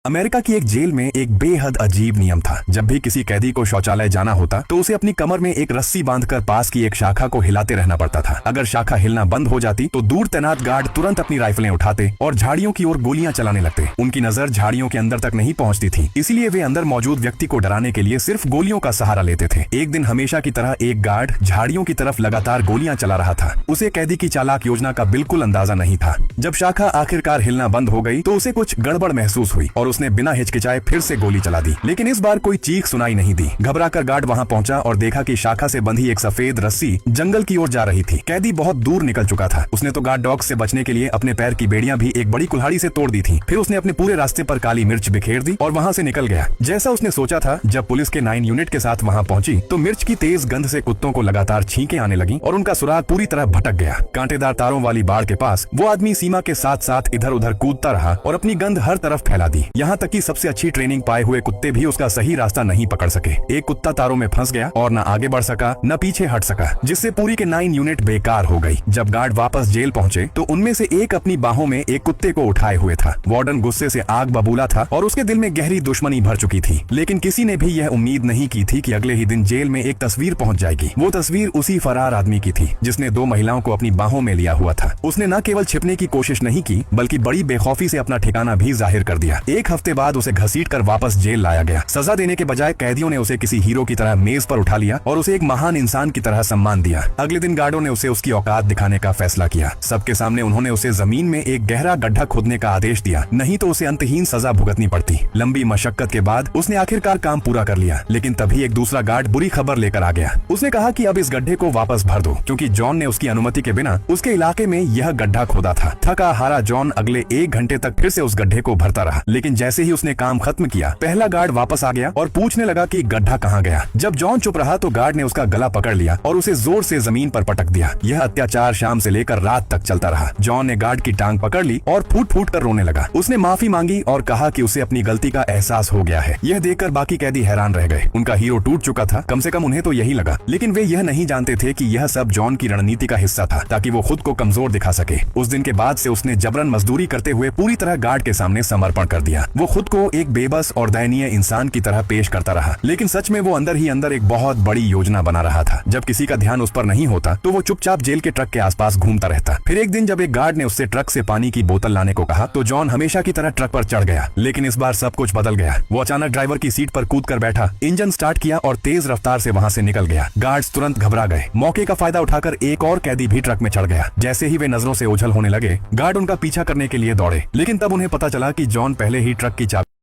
America की एक jail में एक बेहद अजीब नियम था। जब भी किसी कैदी को शौचालय जाना होता तो उसे अपनी कमर में एक रस्सी बांधकर पास की एक शाखा को हिलाते रहना पड़ता था। अगर शाखा हिलना बंद हो जाती तो दूर तैनात गार्ड तुरंत अपनी राइफलें उठाते और झाड़ियों की ओर गोलियां चलाने लगते। उनकी नजर झाड़ियों के अंदर तक नहीं पहुंचती थी, इसीलिए वे अंदर मौजूद व्यक्ति को डराने के लिए सिर्फ गोलियों का सहारा लेते थे। एक दिन हमेशा की तरह एक गार्ड झाड़ियों की तरफ लगातार गोलियां चला रहा था। उसे कैदी की चालाक योजना का बिल्कुल अंदाजा नहीं था। जब शाखा आखिरकार हिलना बंद हो गई तो उसे कुछ गड़बड़ महसूस हुई और उसने बिना हिचकिचाए फिर से गोली चला दी, लेकिन इस बार कोई चीख सुनाई नहीं दी। घबराकर गार्ड वहां पहुंचा और देखा कि शाखा से बंधी एक सफेद रस्सी जंगल की ओर जा रही थी। कैदी बहुत दूर निकल चुका था। उसने तो गार्ड डॉग से बचने के लिए अपने पैर की बेड़ियां भी एक बड़ी कुल्हाड़ी से तोड़ दी थी। फिर उसने अपने पूरे रास्ते पर काली मिर्च बिखेर दी और वहां से निकल गया। जैसा उसने सोचा था, जब पुलिस के 9 यूनिट के साथ वहां पहुंची तो मिर्च की तेज गंध से कुत्तों को लगातार छींकें आने लगी और उनका सुराग पूरी तरह भटक गया। कांटेदार तारों वाली बाड़ के पास वो आदमी सीमा के साथ साथ इधर उधर कूदता रहा और अपनी गंध हर तरफ फैला दी। यहाँ तक कि सबसे अच्छी ट्रेनिंग पाए हुए कुत्ते भी उसका सही रास्ता नहीं पकड़ सके। एक कुत्ता तारों में फंस गया और न आगे बढ़ सका न पीछे हट सका, जिससे पूरी के 9 यूनिट बेकार हो गई। जब गार्ड वापस जेल पहुंचे तो उनमें से एक अपनी बाहों में एक कुत्ते को उठाए हुए था। वार्डन गुस्से से आग बबूला था और उसके दिल में गहरी दुश्मनी भर चुकी थी, लेकिन किसी ने भी यह उम्मीद नहीं की थी कि अगले ही दिन जेल में एक तस्वीर पहुंच जाएगी। वो तस्वीर उसी फरार आदमी की थी जिसने 2 महिलाओं को अपनी बाहों में लिया हुआ था। उसने न केवल छिपने की कोशिश नहीं की बल्कि बड़ी बेखौफी से अपना ठिकाना भी जाहिर कर दिया। एक हफ्ते बाद उसे घसीटकर वापस जेल लाया गया। सजा देने के बजाय कैदियों ने उसे किसी हीरो की तरह मेज पर उठा लिया और उसे एक महान इंसान की तरह सम्मान दिया। अगले दिन गार्डों ने उसे उसकी औकात दिखाने का फैसला किया। सबके सामने उन्होंने उसे जमीन में एक गहरा गड्ढा खोदने का आदेश दिया, नहीं तो उसे अंतहीन सजा भुगतनी पड़ती। लंबी मशक्कत के बाद उसने आखिरकार काम पूरा कर लिया, लेकिन तभी एक दूसरा गार्ड बुरी खबर लेकर आ गया। उसने कहा कि अब इस गड्ढे को वापस भर दो, क्योंकि जॉन ने उसकी अनुमति के बिना उसके इलाके में यह गड्ढा खोदा था। थका हारा जॉन अगले 1 घंटे तक फिर से उस गड्ढे को भरता रहा, लेकिन जैसे ही उसने काम खत्म किया, पहला गार्ड वापस आ गया और पूछने लगा कि गड्ढा कहाँ गया। जब जॉन चुप रहा तो गार्ड ने उसका गला पकड़ लिया और उसे जोर से जमीन पर पटक दिया। यह अत्याचार शाम से लेकर रात तक चलता रहा। जॉन ने गार्ड की टांग पकड़ ली और फूट फूट कर रोने लगा। उसने माफी मांगी और कहा कि उसे अपनी गलती का एहसास हो गया है। यह देखकर बाकी कैदी हैरान रह गए। उनका हीरो टूट चुका था, कम से कम उन्हें तो यही लगा, लेकिन वे यह नहीं जानते थे कि यह सब जॉन की रणनीति का हिस्सा था, ताकि वो खुद को कमजोर दिखा सके। उस दिन के बाद से उसने जबरन मजदूरी करते हुए पूरी तरह गार्ड के सामने समर्पण कर दिया। वो खुद को एक बेबस और दयनीय इंसान की तरह पेश करता रहा, लेकिन सच में वो अंदर ही अंदर एक बहुत बड़ी योजना बना रहा था। जब किसी का ध्यान उस पर नहीं होता तो वो चुपचाप जेल के ट्रक के आसपास घूमता रहता। फिर एक दिन जब एक गार्ड ने उससे ट्रक से पानी की बोतल लाने को कहा तो जॉन हमेशा की तरह ट्रक पर चढ़ गया, लेकिन इस बार सब कुछ बदल गया। वो अचानक ड्राइवर की सीट पर कूदकर बैठा, इंजन स्टार्ट किया और तेज रफ्तार से वहां से निकल गया। गार्ड्स तुरंत घबरा गए। मौके का फायदा उठाकर एक और कैदी भी ट्रक में चढ़ गया। जैसे ही वे नजरों से ओझल होने लगे, गार्ड उनका पीछा करने के लिए दौड़े, लेकिन तब उन्हें पता चला कि जॉन पहले ही ट्रक की चाबी